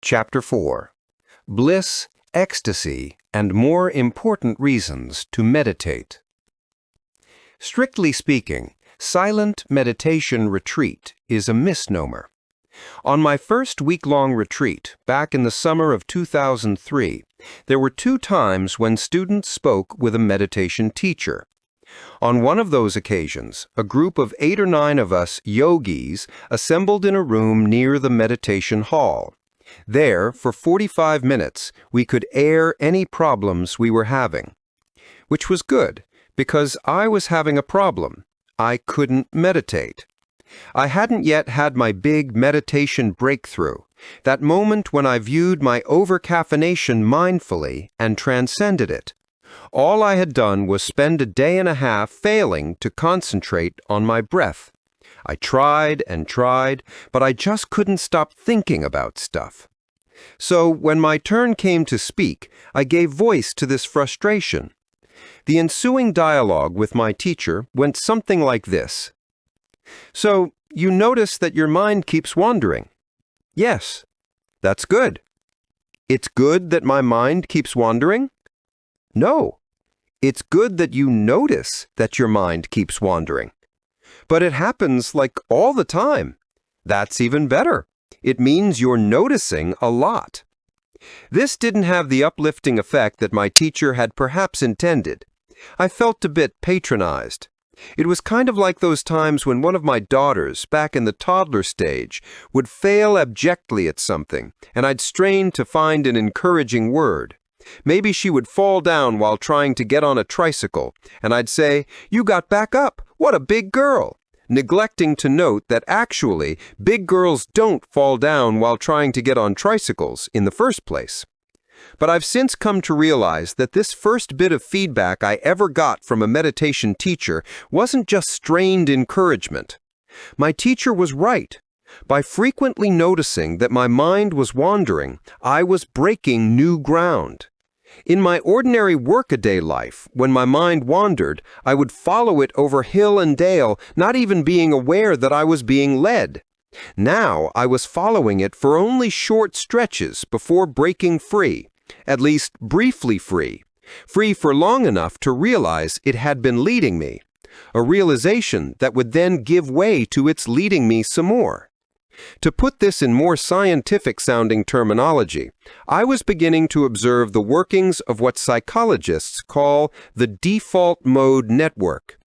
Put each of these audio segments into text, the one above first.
Chapter 4. Bliss, Ecstasy, and More Important Reasons to Meditate. Strictly speaking, silent meditation retreat is a misnomer. On my first week-long retreat, back in the summer of 2003, there were 2 times when students spoke with a meditation teacher. On one of those occasions, a group of 8 or 9 of us yogis assembled in a room near the meditation hall. There, for 45 minutes, we could air any problems we were having. Which was good, because I was having a problem. I couldn't meditate. I hadn't yet had my big meditation breakthrough, that moment when I viewed my overcaffeination mindfully and transcended it. All I had done was spend a day and a half failing to concentrate on my breath. I tried and tried, but I just couldn't stop thinking about stuff. So when my turn came to speak, I gave voice to this frustration. The ensuing dialogue with my teacher went something like this. So, you notice that your mind keeps wandering? Yes. That's good. It's good that my mind keeps wandering? No. It's good that you notice that your mind keeps wandering. But it happens like all the time. That's even better. It means you're noticing a lot. This didn't have the uplifting effect that my teacher had perhaps intended. I felt a bit patronized. It was kind of like those times when one of my daughters, back in the toddler stage, would fail abjectly at something, and I'd strain to find an encouraging word. Maybe she would fall down while trying to get on a tricycle, and I'd say, "You got back up! What a big girl!" neglecting to note that actually, big girls don't fall down while trying to get on tricycles in the first place. But I've since come to realize that this first bit of feedback I ever got from a meditation teacher wasn't just strained encouragement. My teacher was right. By frequently noticing that my mind was wandering, I was breaking new ground. In my ordinary workaday life, when my mind wandered, I would follow it over hill and dale, not even being aware that I was being led. Now I was following it for only short stretches before breaking free, at least briefly free for long enough to realize it had been leading me, a realization that would then give way to its leading me some more. To put this in more scientific-sounding terminology, I was beginning to observe the workings of what psychologists call the default mode network.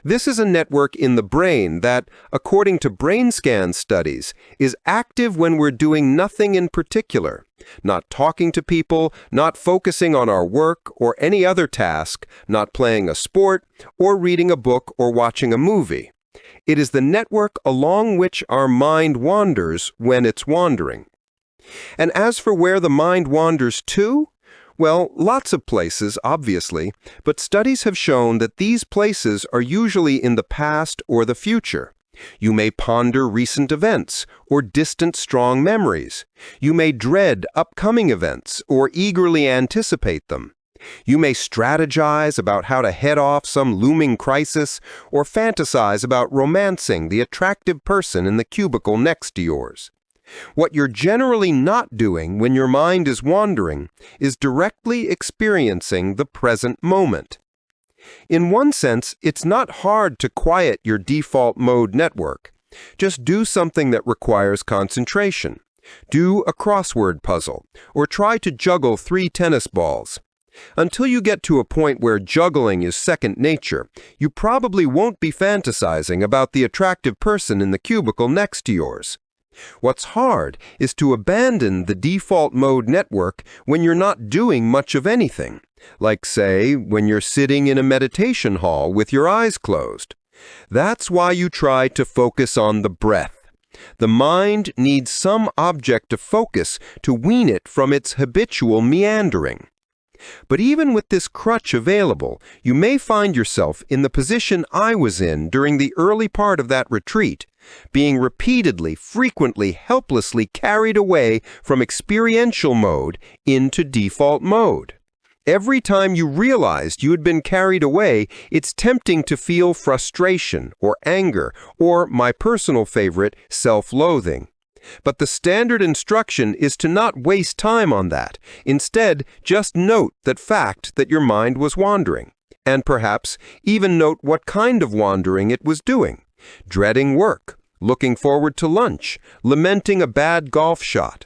This is a network in the brain that, according to brain scan studies, is active when we're doing nothing in particular, not talking to people, not focusing on our work or any other task, not playing a sport, or reading a book or watching a movie. It is the network along which our mind wanders when it's wandering. And as for where the mind wanders to, well, lots of places, obviously, but studies have shown that these places are usually in the past or the future. You may ponder recent events or distant strong memories. You may dread upcoming events or eagerly anticipate them. You may strategize about how to head off some looming crisis or fantasize about romancing the attractive person in the cubicle next to yours. What you're generally not doing when your mind is wandering is directly experiencing the present moment. In one sense, it's not hard to quiet your default mode network. Just do something that requires concentration. Do a crossword puzzle, or try to juggle 3 tennis balls. Until you get to a point where juggling is second nature, you probably won't be fantasizing about the attractive person in the cubicle next to yours. What's hard is to abandon the default mode network when you're not doing much of anything, like, say, when you're sitting in a meditation hall with your eyes closed. That's why you try to focus on the breath. The mind needs some object to focus to wean it from its habitual meandering. But even with this crutch available, you may find yourself in the position I was in during the early part of that retreat, being repeatedly, frequently, helplessly carried away from experiential mode into default mode. Every time you realized you had been carried away, it's tempting to feel frustration or anger or, my personal favorite, self-loathing. But the standard instruction is to not waste time on that. Instead, just note that fact that your mind was wandering. And perhaps even note what kind of wandering it was doing. Dreading work, looking forward to lunch, lamenting a bad golf shot.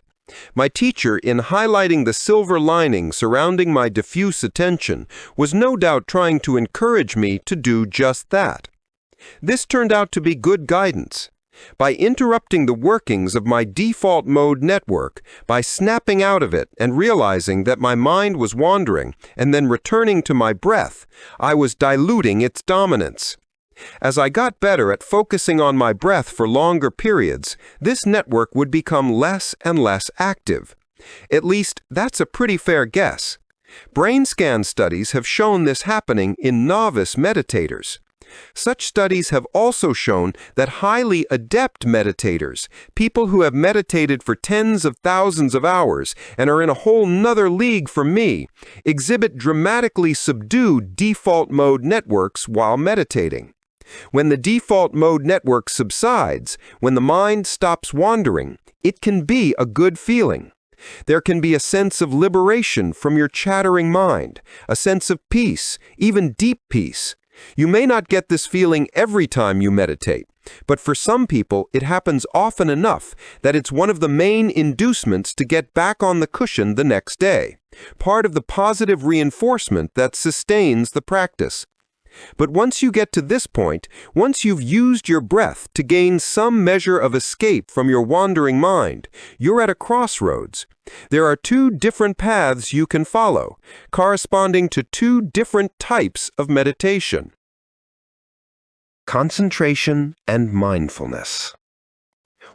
My teacher, in highlighting the silver lining surrounding my diffuse attention, was no doubt trying to encourage me to do just that. This turned out to be good guidance. By interrupting the workings of my default mode network, by snapping out of it and realizing that my mind was wandering and then returning to my breath, I was diluting its dominance. As I got better at focusing on my breath for longer periods, this network would become less and less active. At least, that's a pretty fair guess. Brain scan studies have shown this happening in novice meditators. Such studies have also shown that highly adept meditators, people who have meditated for tens of thousands of hours and are in a whole nother league from me, exhibit dramatically subdued default mode networks while meditating. When the default mode network subsides, when the mind stops wandering, it can be a good feeling. There can be a sense of liberation from your chattering mind, a sense of peace, even deep peace. You may not get this feeling every time you meditate, but for some people it happens often enough that it's one of the main inducements to get back on the cushion the next day, part of the positive reinforcement that sustains the practice. But once you get to this point, once you've used your breath to gain some measure of escape from your wandering mind, you're at a crossroads. There are two different paths you can follow, corresponding to two different types of meditation. Concentration and mindfulness.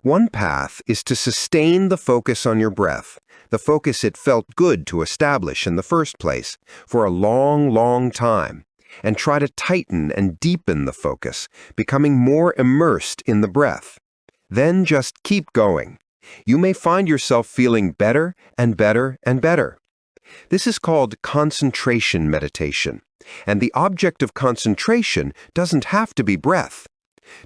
One path is to sustain the focus on your breath, the focus it felt good to establish in the first place, for a long, long time, and try to tighten and deepen the focus, becoming more immersed in the breath. Then just keep going. You may find yourself feeling better and better and better. This is called concentration meditation, and the object of concentration doesn't have to be breath.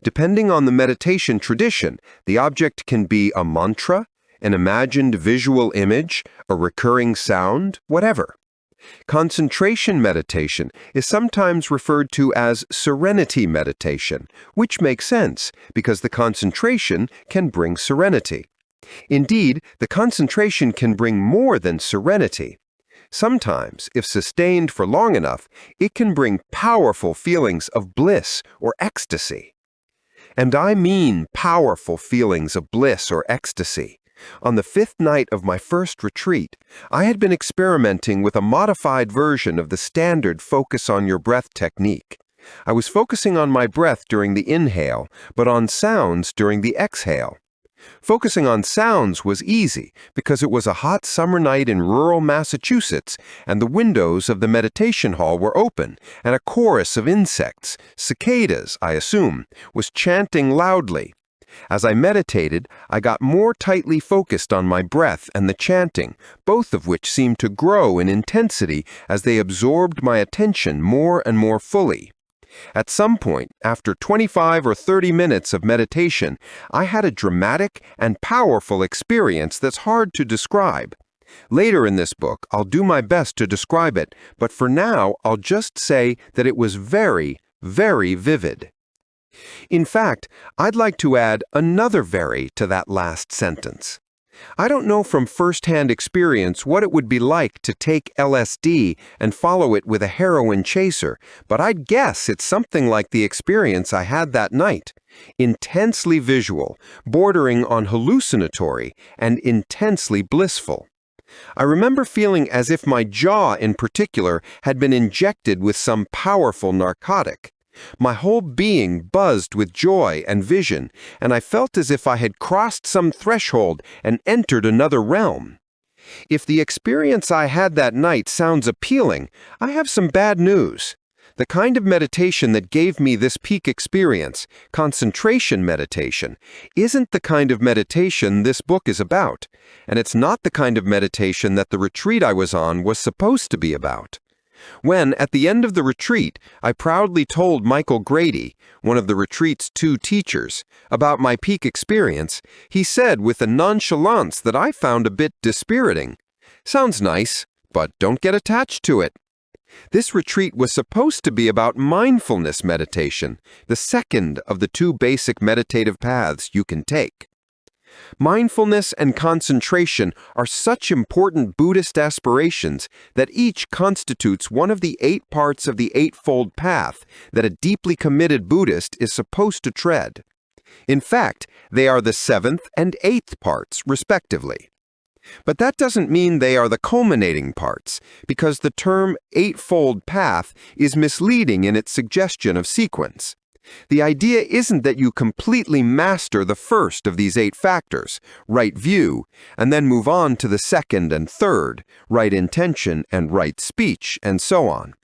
Depending on the meditation tradition, the object can be a mantra, an imagined visual image, a recurring sound, whatever. Concentration meditation is sometimes referred to as serenity meditation, which makes sense because the concentration can bring serenity. Indeed, the concentration can bring more than serenity. Sometimes, if sustained for long enough, it can bring powerful feelings of bliss or ecstasy. And I mean powerful feelings of bliss or ecstasy. On the 5th night of my first retreat, I had been experimenting with a modified version of the standard focus on your breath technique. I was focusing on my breath during the inhale, but on sounds during the exhale. Focusing on sounds was easy because it was a hot summer night in rural Massachusetts and the windows of the meditation hall were open and a chorus of insects, cicadas, I assume, was chanting loudly. As I meditated, I got more tightly focused on my breath and the chanting, both of which seemed to grow in intensity as they absorbed my attention more and more fully. At some point, after 25 or 30 minutes of meditation, I had a dramatic and powerful experience that's hard to describe. Later in this book, I'll do my best to describe it, but for now, I'll just say that it was very, very vivid. In fact, I'd like to add another very to that last sentence. I don't know from first-hand experience what it would be like to take LSD and follow it with a heroin chaser, but I'd guess it's something like the experience I had that night. Intensely visual, bordering on hallucinatory, and intensely blissful. I remember feeling as if my jaw in particular had been injected with some powerful narcotic. My whole being buzzed with joy and vision, and I felt as if I had crossed some threshold and entered another realm. If the experience I had that night sounds appealing, I have some bad news. The kind of meditation that gave me this peak experience, concentration meditation, isn't the kind of meditation this book is about, and it's not the kind of meditation that the retreat I was on was supposed to be about. When, at the end of the retreat, I proudly told Michael Grady, one of the retreat's 2 teachers, about my peak experience, he said with a nonchalance that I found a bit dispiriting, "Sounds nice, but don't get attached to it." This retreat was supposed to be about mindfulness meditation, the second of the 2 basic meditative paths you can take. Mindfulness and concentration are such important Buddhist aspirations that each constitutes one of the 8 parts of the Eightfold Path that a deeply committed Buddhist is supposed to tread. In fact, they are the 7th and 8th parts, respectively. But that doesn't mean they are the culminating parts, because the term Eightfold Path is misleading in its suggestion of sequence. The idea isn't that you completely master the first of these 8 factors, right view, and then move on to the second and third, right intention and right speech, and so on.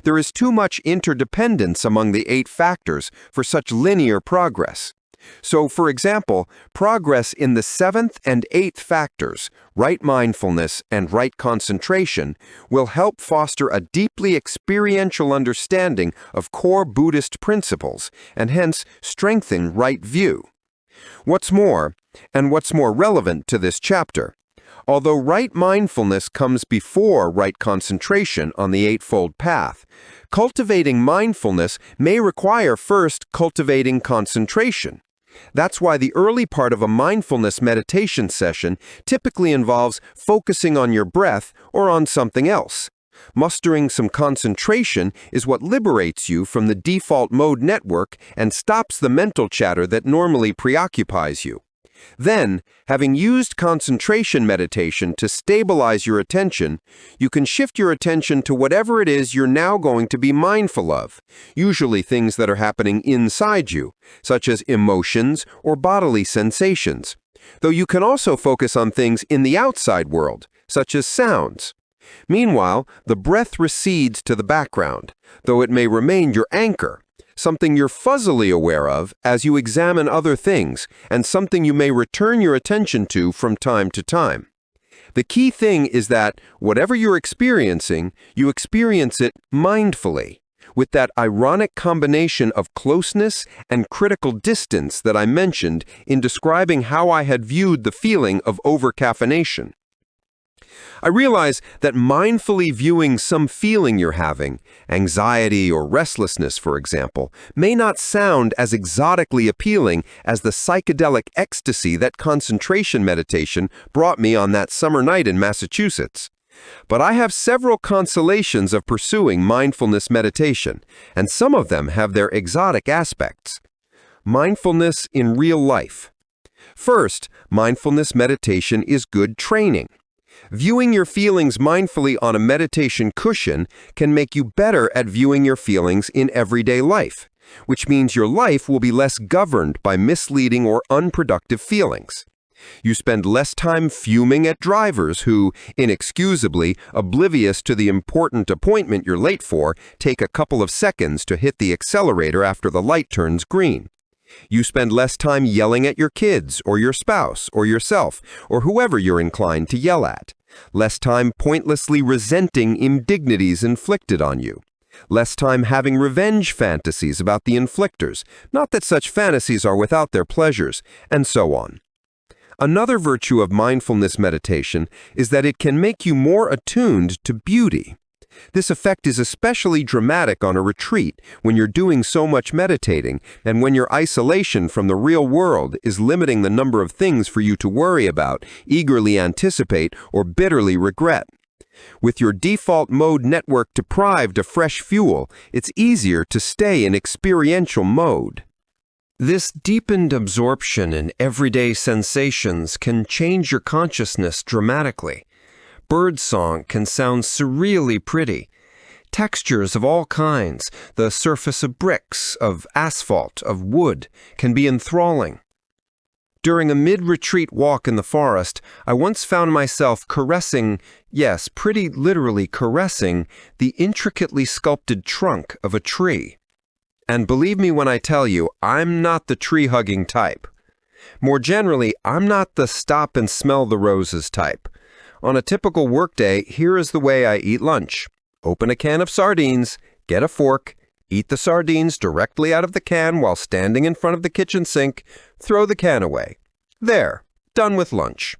There is too much interdependence among the 8 factors for such linear progress. So, for example, progress in the 7th and 8th factors, right mindfulness and right concentration, will help foster a deeply experiential understanding of core Buddhist principles and hence strengthen right view. What's more, and what's more relevant to this chapter, although right mindfulness comes before right concentration on the Eightfold Path, cultivating mindfulness may require first cultivating concentration. That's why the early part of a mindfulness meditation session typically involves focusing on your breath or on something else. Mustering some concentration is what liberates you from the default mode network and stops the mental chatter that normally preoccupies you. Then, having used concentration meditation to stabilize your attention, you can shift your attention to whatever it is you're now going to be mindful of, usually things that are happening inside you, such as emotions or bodily sensations, though you can also focus on things in the outside world, such as sounds. Meanwhile, the breath recedes to the background, though it may remain your anchor, something you're fuzzily aware of as you examine other things, and something you may return your attention to from time to time. The key thing is that, whatever you're experiencing, you experience it mindfully, with that ironic combination of closeness and critical distance that I mentioned in describing how I had viewed the feeling of overcaffeination. I realize that mindfully viewing some feeling you're having, anxiety or restlessness, for example, may not sound as exotically appealing as the psychedelic ecstasy that concentration meditation brought me on that summer night in Massachusetts. But I have several consolations of pursuing mindfulness meditation, and some of them have their exotic aspects. Mindfulness in real life. First, mindfulness meditation is good training. Viewing your feelings mindfully on a meditation cushion can make you better at viewing your feelings in everyday life, which means your life will be less governed by misleading or unproductive feelings. You spend less time fuming at drivers who, inexcusably, oblivious to the important appointment you're late for, take a couple of seconds to hit the accelerator after the light turns green. You spend less time yelling at your kids or your spouse or yourself or whoever you're inclined to yell at. Less time pointlessly resenting indignities inflicted on you. Less time having revenge fantasies about the inflictors, not that such fantasies are without their pleasures, and so on. Another virtue of mindfulness meditation is that it can make you more attuned to beauty. This effect is especially dramatic on a retreat when you're doing so much meditating and when your isolation from the real world is limiting the number of things for you to worry about, eagerly anticipate, or bitterly regret. With your default mode network deprived of fresh fuel, it's easier to stay in experiential mode. This deepened absorption in everyday sensations can change your consciousness dramatically. Birdsong can sound surreally pretty. Textures of all kinds, the surface of bricks, of asphalt, of wood, can be enthralling. During a mid-retreat walk in the forest, I once found myself caressing, yes, pretty literally caressing, the intricately sculpted trunk of a tree. And believe me when I tell you, I'm not the tree-hugging type. More generally, I'm not the stop and smell the roses type. On a typical workday, here is the way I eat lunch. Open a can of sardines, get a fork, eat the sardines directly out of the can while standing in front of the kitchen sink, throw the can away. There, done with lunch.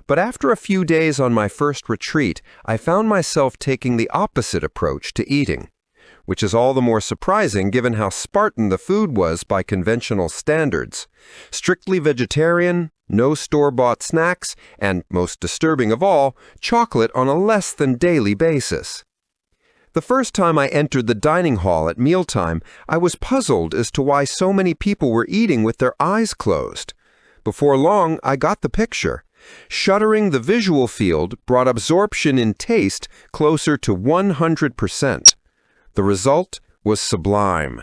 But after a few days on my first retreat, I found myself taking the opposite approach to eating, which is all the more surprising given how Spartan the food was by conventional standards. Strictly vegetarian, no store-bought snacks, and, most disturbing of all, chocolate on a less than daily basis. The first time I entered the dining hall at mealtime, I was puzzled as to why so many people were eating with their eyes closed. Before long, I got the picture. Shuttering the visual field brought absorption in taste closer to 100%. The result was sublime.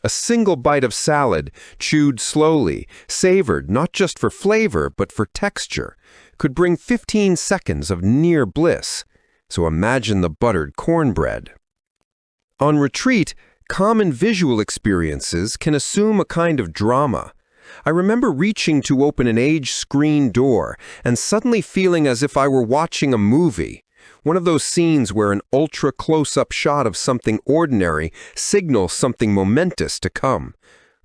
A single bite of salad, chewed slowly, savored not just for flavor but for texture, could bring 15 seconds of near bliss. So imagine the buttered cornbread. On retreat, common visual experiences can assume a kind of drama. I remember reaching to open an age screen door and suddenly feeling as if I were watching a movie. One of those scenes where an ultra close-up shot of something ordinary signals something momentous to come.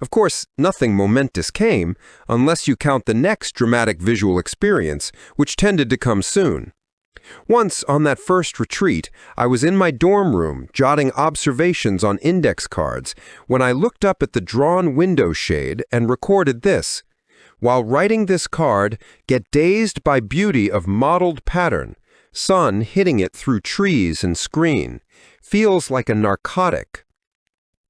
Of course, nothing momentous came, unless you count the next dramatic visual experience, which tended to come soon. Once, on that first retreat, I was in my dorm room jotting observations on index cards when I looked up at the drawn window shade and recorded this. While writing this card, get dazed by beauty of mottled pattern, sun hitting it through trees and screen. Feels like a narcotic.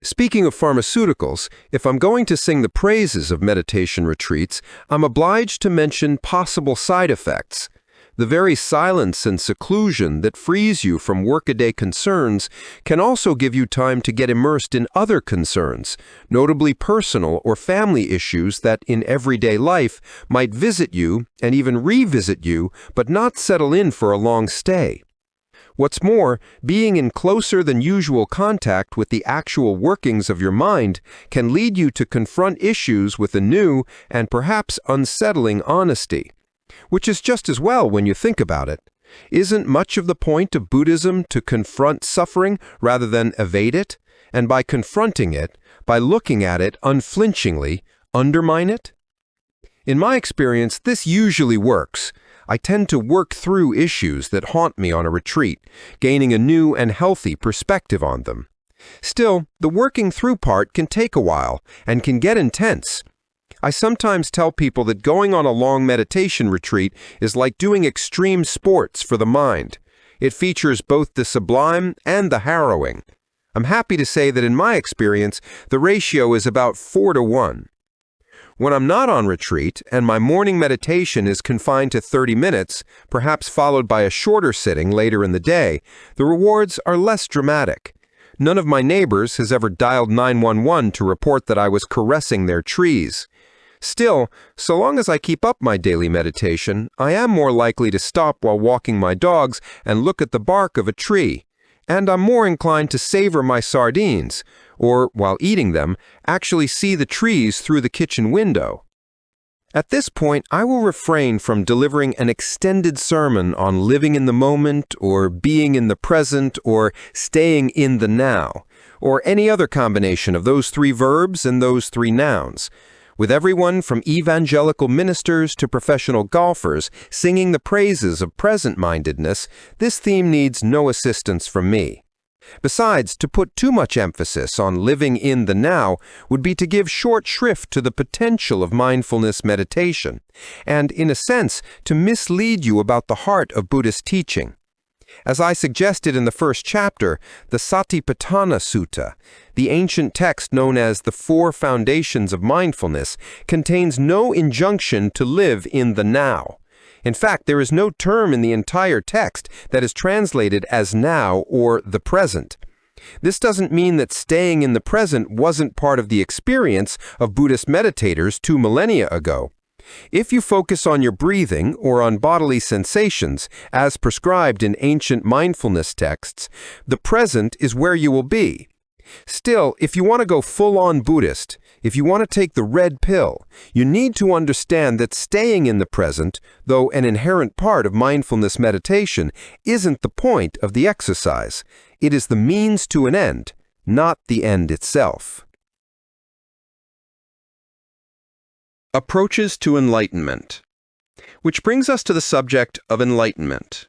Speaking of pharmaceuticals, if I'm going to sing the praises of meditation retreats, I'm obliged to mention possible side effects. The very silence and seclusion that frees you from workaday concerns can also give you time to get immersed in other concerns, notably personal or family issues that in everyday life might visit you and even revisit you, but not settle in for a long stay. What's more, being in closer than usual contact with the actual workings of your mind can lead you to confront issues with a new and perhaps unsettling honesty. Which is just as well when you think about it. Isn't much of the point of Buddhism to confront suffering rather than evade it? And by confronting it, by looking at it unflinchingly, undermine it? In my experience, this usually works. I tend to work through issues that haunt me on a retreat, gaining a new and healthy perspective on them. Still, the working through part can take a while and can get intense. I sometimes tell people that going on a long meditation retreat is like doing extreme sports for the mind. It features both the sublime and the harrowing. I'm happy to say that in my experience, the ratio is about 4-to-1. When I'm not on retreat and my morning meditation is confined to 30 minutes, perhaps followed by a shorter sitting later in the day, the rewards are less dramatic. None of my neighbors has ever dialed 911 to report that I was caressing their trees. Still, so long as I keep up my daily meditation, I am more likely to stop while walking my dogs and look at the bark of a tree. And I'm more inclined to savor my sardines, or, while eating them, actually see the trees through the kitchen window. At this point, I will refrain from delivering an extended sermon on living in the moment, or being in the present, or staying in the now, or any other combination of those three verbs and those three nouns. With everyone from evangelical ministers to professional golfers singing the praises of present-mindedness, this theme needs no assistance from me. Besides, to put too much emphasis on living in the now would be to give short shrift to the potential of mindfulness meditation, and, in a sense, to mislead you about the heart of Buddhist teaching. As I suggested in the first chapter, the Satipatthana Sutta, the ancient text known as the Four Foundations of Mindfulness, contains no injunction to live in the now. In fact, there is no term in the entire text that is translated as now or the present. This doesn't mean that staying in the present wasn't part of the experience of Buddhist meditators 2 millennia ago. If you focus on your breathing or on bodily sensations, as prescribed in ancient mindfulness texts, the present is where you will be. Still, if you want to go full-on Buddhist, if you want to take the red pill, you need to understand that staying in the present, though an inherent part of mindfulness meditation, isn't the point of the exercise. It is the means to an end, not the end itself. Approaches to enlightenment. Which brings us to the subject of enlightenment.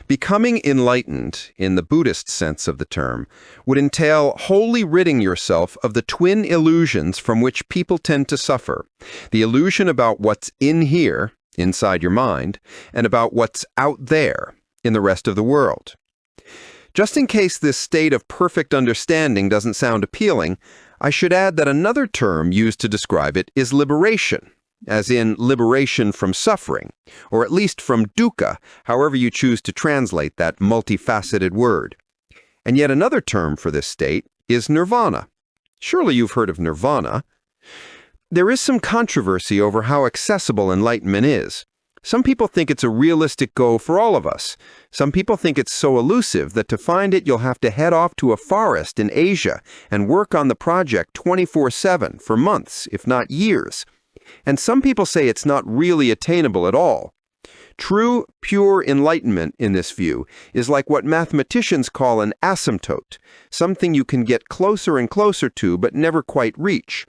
Becoming enlightened, in the Buddhist sense of the term, would entail wholly ridding yourself of the twin illusions from which people tend to suffer. The illusion about what's in here, inside your mind, and about what's out there, in the rest of the world. Just in case this state of perfect understanding doesn't sound appealing, I should add that another term used to describe it is liberation, as in liberation from suffering, or at least from dukkha, however you choose to translate that multifaceted word. And yet another term for this state is nirvana. Surely you've heard of nirvana. There is some controversy over how accessible enlightenment is. Some people think it's a realistic goal for all of us. Some people think it's so elusive that to find it you'll have to head off to a forest in Asia and work on the project 24/7 for months, if not years. And some people say it's not really attainable at all. True, pure enlightenment in this view is like what mathematicians call an asymptote, something you can get closer and closer to but never quite reach.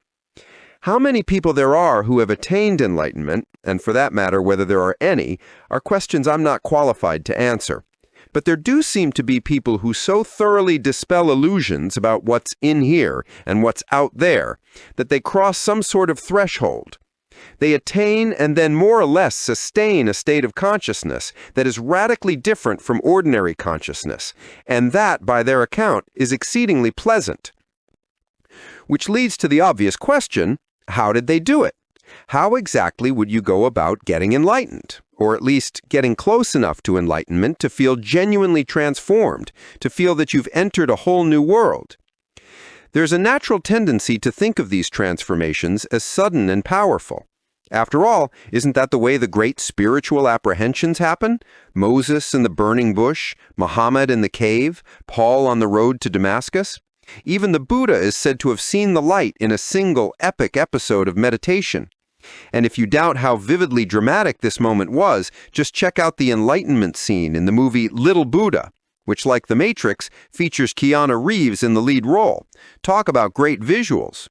How many people there are who have attained enlightenment, and for that matter whether there are any, are questions I'm not qualified to answer. But there do seem to be people who so thoroughly dispel illusions about what's in here and what's out there that they cross some sort of threshold. They attain and then more or less sustain a state of consciousness that is radically different from ordinary consciousness, and that, by their account, is exceedingly pleasant. Which leads to the obvious question, how did they do it? How exactly would you go about getting enlightened, or at least getting close enough to enlightenment to feel genuinely transformed, to feel that you've entered a whole new world? There's a natural tendency to think of these transformations as sudden and powerful. After all, isn't that the way the great spiritual apprehensions happen? Moses in the burning bush, Muhammad in the cave, Paul on the road to Damascus? Even the Buddha is said to have seen the light in a single epic episode of meditation. And if you doubt how vividly dramatic this moment was, just check out the enlightenment scene in the movie Little Buddha, which, like The Matrix, features Keanu Reeves in the lead role. Talk about great visuals.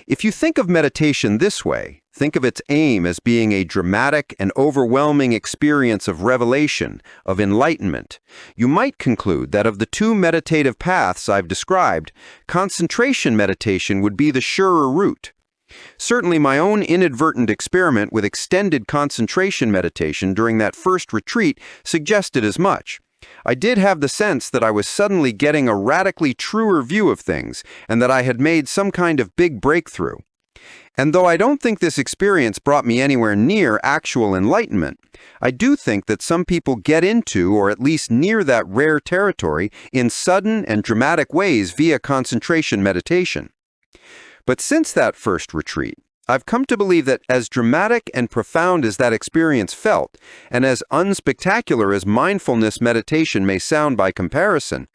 If you think of meditation this way, think of its aim as being a dramatic and overwhelming experience of revelation, of enlightenment, you might conclude that of the two meditative paths I've described, concentration meditation would be the surer route. Certainly my own inadvertent experiment with extended concentration meditation during that first retreat suggested as much. I did have the sense that I was suddenly getting a radically truer view of things and that I had made some kind of big breakthrough. And though I don't think this experience brought me anywhere near actual enlightenment, I do think that some people get into or at least near that rare territory in sudden and dramatic ways via concentration meditation. But since that first retreat, I've come to believe that as dramatic and profound as that experience felt, and as unspectacular as mindfulness meditation may sound by comparison,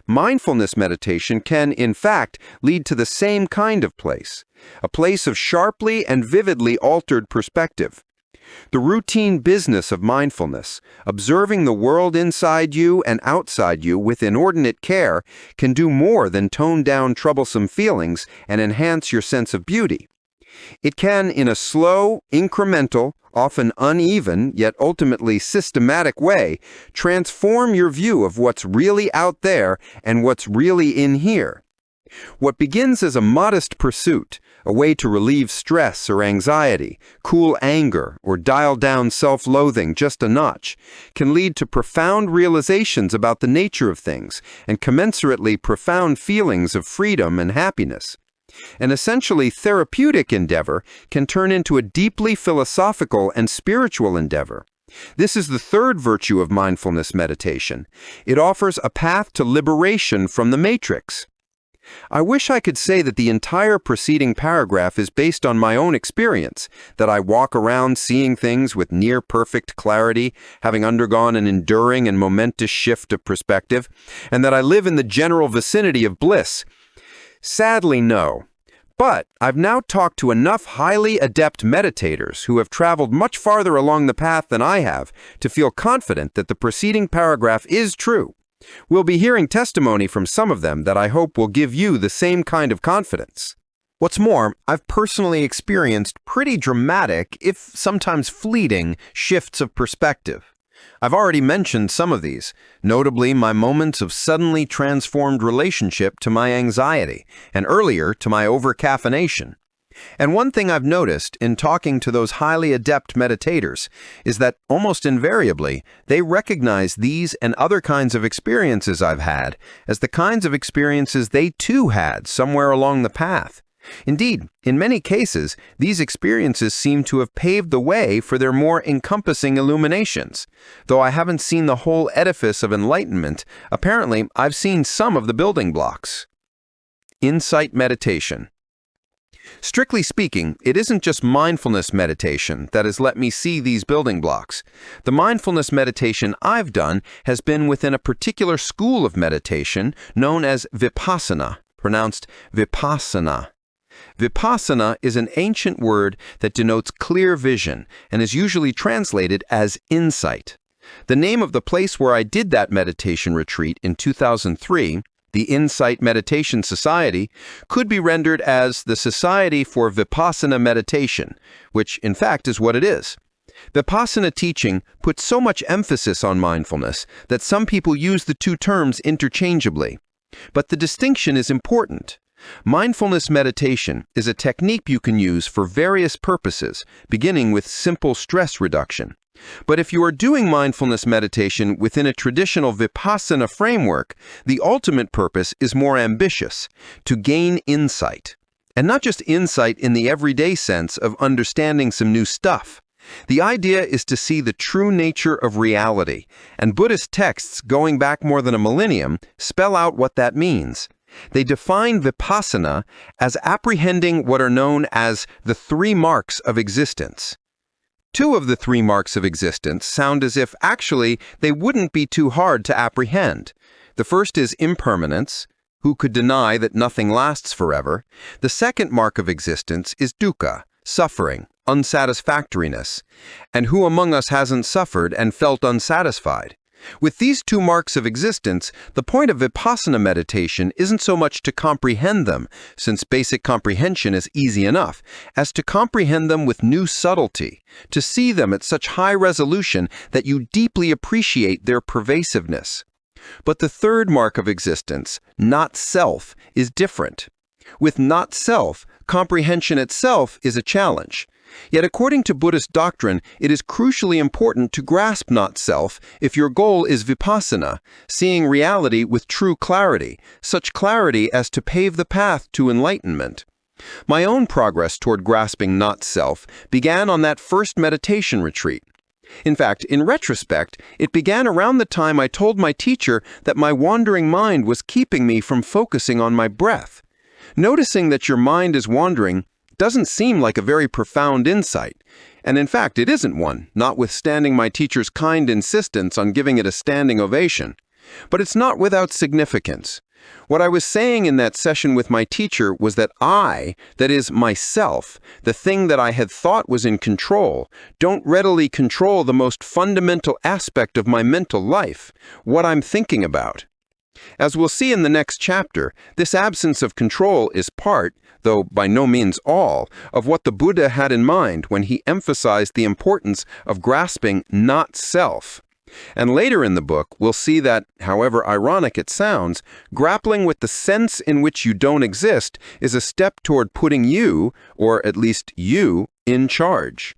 mindfulness meditation can, in fact, lead to the same kind of place, a place of sharply and vividly altered perspective. The routine business of mindfulness, observing the world inside you and outside you with inordinate care, can do more than tone down troublesome feelings and enhance your sense of beauty. It can, in a slow, incremental, often uneven, yet ultimately systematic way, transform your view of what's really out there and what's really in here. What begins as a modest pursuit, a way to relieve stress or anxiety, cool anger, or dial down self-loathing just a notch, can lead to profound realizations about the nature of things and commensurately profound feelings of freedom and happiness. An essentially therapeutic endeavor can turn into a deeply philosophical and spiritual endeavor. This is the third virtue of mindfulness meditation. It offers a path to liberation from the matrix. I wish I could say that the entire preceding paragraph is based on my own experience, that I walk around seeing things with near-perfect clarity, having undergone an enduring and momentous shift of perspective, and that I live in the general vicinity of bliss. Sadly, no. But I've now talked to enough highly adept meditators who have traveled much farther along the path than I have to feel confident that the preceding paragraph is true. We'll be hearing testimony from some of them that I hope will give you the same kind of confidence. What's more, I've personally experienced pretty dramatic, if sometimes fleeting, shifts of perspective. I've already mentioned some of these, notably my moments of suddenly transformed relationship to my anxiety, and earlier to my overcaffeination. And one thing I've noticed in talking to those highly adept meditators is that almost invariably they recognize these and other kinds of experiences I've had as the kinds of experiences they too had somewhere along the path. Indeed, in many cases, these experiences seem to have paved the way for their more encompassing illuminations. Though I haven't seen the whole edifice of enlightenment, apparently I've seen some of the building blocks. Insight meditation. Strictly speaking, it isn't just mindfulness meditation that has let me see these building blocks. The mindfulness meditation I've done has been within a particular school of meditation known as Vipassana, pronounced Vipassana. Vipassana is an ancient word that denotes clear vision and is usually translated as insight. The name of the place where I did that meditation retreat in 2003, the Insight Meditation Society, could be rendered as the Society for Vipassana Meditation, which in fact is what it is. Vipassana teaching puts so much emphasis on mindfulness that some people use the two terms interchangeably. But the distinction is important. Mindfulness meditation is a technique you can use for various purposes, beginning with simple stress reduction. But if you are doing mindfulness meditation within a traditional Vipassana framework, the ultimate purpose is more ambitious, to gain insight. And not just insight in the everyday sense of understanding some new stuff. The idea is to see the true nature of reality, and Buddhist texts going back more than a millennium spell out what that means. They define Vipassana as apprehending what are known as the three marks of existence. Two of the three marks of existence sound as if actually they wouldn't be too hard to apprehend. The first is impermanence. Who could deny that nothing lasts forever? The second mark of existence is dukkha, suffering, unsatisfactoriness. And who among us hasn't suffered and felt unsatisfied? With these two marks of existence, the point of Vipassana meditation isn't so much to comprehend them, since basic comprehension is easy enough, as to comprehend them with new subtlety, to see them at such high resolution that you deeply appreciate their pervasiveness. But the third mark of existence, not self, is different. With not self, comprehension itself is a challenge. Yet according to Buddhist doctrine, it is crucially important to grasp not self if your goal is vipassana, seeing reality with true clarity, such clarity as to pave the path to enlightenment. My own progress toward grasping not self began on that first meditation retreat. In fact, in retrospect, it began around the time I told my teacher that my wandering mind was keeping me from focusing on my breath. Noticing that your mind is wandering doesn't seem like a very profound insight, and in fact it isn't one, notwithstanding my teacher's kind insistence on giving it a standing ovation. But it's not without significance. What I was saying in that session with my teacher was that I, that is myself, the thing that I had thought was in control, don't readily control the most fundamental aspect of my mental life, what I'm thinking about. As we'll see in the next chapter, this absence of control is part, though by no means all, of what the Buddha had in mind when he emphasized the importance of grasping not self. And later in the book, we'll see that, however ironic it sounds, grappling with the sense in which you don't exist is a step toward putting you, or at least you, in charge.